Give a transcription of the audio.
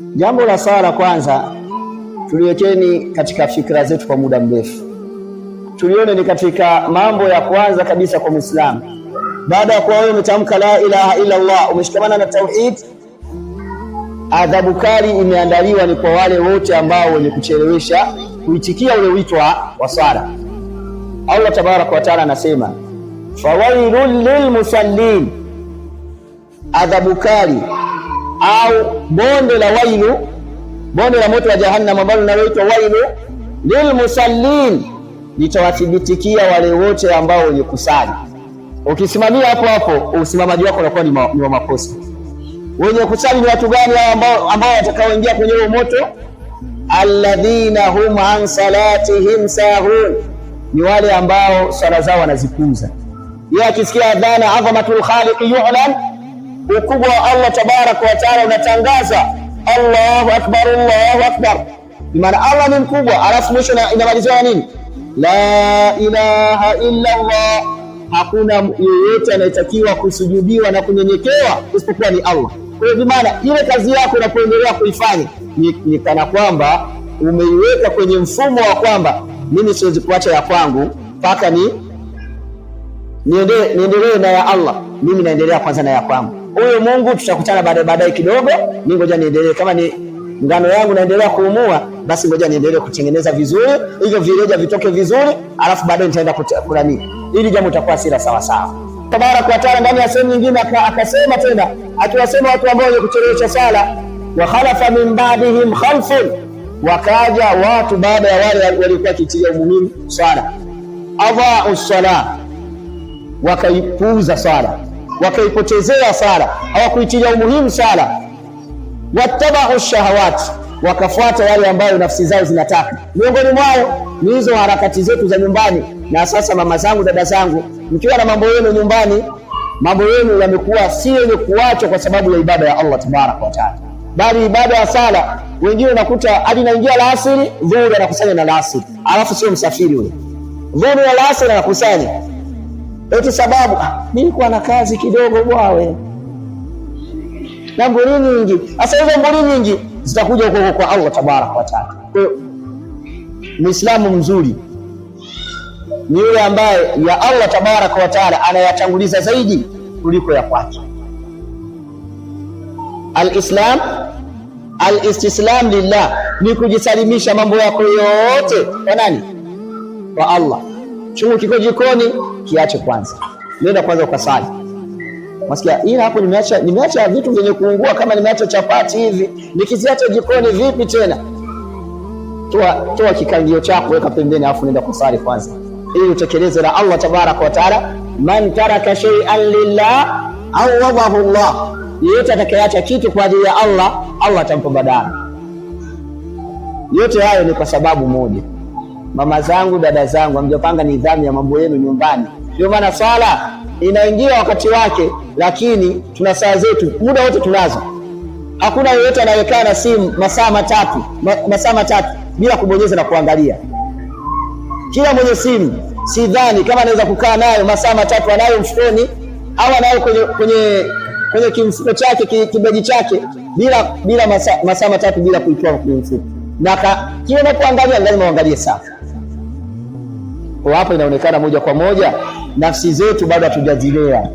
Jambo la sala kwanza tuliwekeni katika fikra zetu kwa muda mrefu, tulione ni katika mambo ya kwanza kabisa kwa Muislamu. Baada ya kuwa wewe umetamka la ilaha illa Allah, umeshikamana na tauhid, adhabu kali imeandaliwa ni kwa wale wote ambao wenye kuchelewesha kuitikia ule wito wa sala. Allah tabaraka wa taala anasema fawailul lilmusallin, adhabu kali au bonde la wailu, bonde la moto wa jahannam ambalo linaloitwa wailu lilmusallin, litawathibitikia wale wote ambao wenye kusali. Ukisimamia hapo hapo, usimamaji wako unakuwa ni wa makosa. Wenye kusali ni watu gani ambao watakaoingia kwenye huo moto? Alladhina hum an salatihim sahun, ni wale ambao sala zao wanazipuuza. Yeye akisikia adhana adhamatul khaliq yu'lan, ukubwa wa Allah tabaraka wa taala unatangaza Allahu akbar, Allahu akbar, maana Allah ni mkubwa, alafu mwisho inamalizwa nini? La ilaha illa Allah, hakuna yeyote anayetakiwa kusujudiwa na kunyenyekewa isipokuwa ni Allah. Kwa hiyo maana ile kazi yako unapoendelea kuifanya ni kana kwamba umeiweka kwenye mfumo wa kwamba mimi siwezi kuacha ya kwangu mpaka niendelee na ya Allah, mimi naendelea kwanza na ya kwangu. Huyo Mungu tutakutana baadaye kidogo, mimi ngoja niendelee. Kama ni ngano yangu naendelea kuumua, basi ngoja niendelee kutengeneza vizuri, hivyo vileja vitoke vizuri, alafu baadaye nitaenda kula nini, ili jambo litakuwa sira sawa sawa. Tabaraka wa taala ndani ya sehemu nyingine akasema tena, akiwasema watu ambao wenye kuchelewesha sala, wa khalafa min ba'dihim khalfun, wakaja watu baada ya wale waliokuwa kitilia umuhimu sala, adha'u sala, wakaipuuza sala, wakaipotezea sala, hawakuitilia umuhimu sala. Wattaba'u shahawat, wakafuata yale ambayo nafsi zao zinataka. Miongoni mwao ni hizo harakati zetu za nyumbani. Na sasa mama zangu, dada zangu, mkiwa na mambo yenu nyumbani, mambo yenu yamekuwa si yenye kuachwa kwa sababu ya ibada ya Allah tabaraka wa taala, bali ibada ya sala. Wengine unakuta hadi naingia alasiri, dhuhuri anakusanya na alasiri, alafu sio msafiri yule, dhuhuri na alasiri anakusanya eti sababu nilikuwa na kazi kidogo bwawe na mburi nyingi. Sasa hizo mburi nyingi zitakuja huko kwa Allah tabaraka wa taala. Kwa hiyo Muislamu mzuri ni yule ambaye ya Allah tabaraka wa taala anayatanguliza zaidi kuliko ya kwake. Al-Islam, al-istislam lillah, ni kujisalimisha mambo yako yote kwa nani? Kwa Allah. Chungu kiko jikoni, kiache kwanza, nenda kwanza ukasali. Masikia ila hapo nimeacha vitu vyenye kuungua, kama nimeacha chapati hivi, nikiziacha jikoni vipi tena? Toa kikangio chako, weka pembeni, afu nenda kusali kwanza, ili utekeleze la Allah tabaraka wa taala. Man taraka shay'an lillah awadahu Allah, yeyote atakayeacha kitu kwa ajili ya Allah, Allah atampa badala. Yote hayo ni kwa sababu moja. Mama zangu, dada zangu, hamjapanga nidhamu ya mambo yenu nyumbani. Ndio maana swala inaingia wakati wake, lakini tuna saa zetu, muda wote tunazo. Hakuna yeyote anayekaa na simu masaa matatu bila kubonyeza na kuangalia. Kila mwenye simu sidhani kama anaweza kukaa nayo masaa matatu, anayo mfukoni au anayo kwenye kimfuko chake, kibegi chake, bila masaa matatu bila kuitoa kwenye mfuko. Na kile unapoangalia lazima uangalie sawa. Kwa hapo inaonekana moja kwa moja nafsi zetu bado hatujazilea.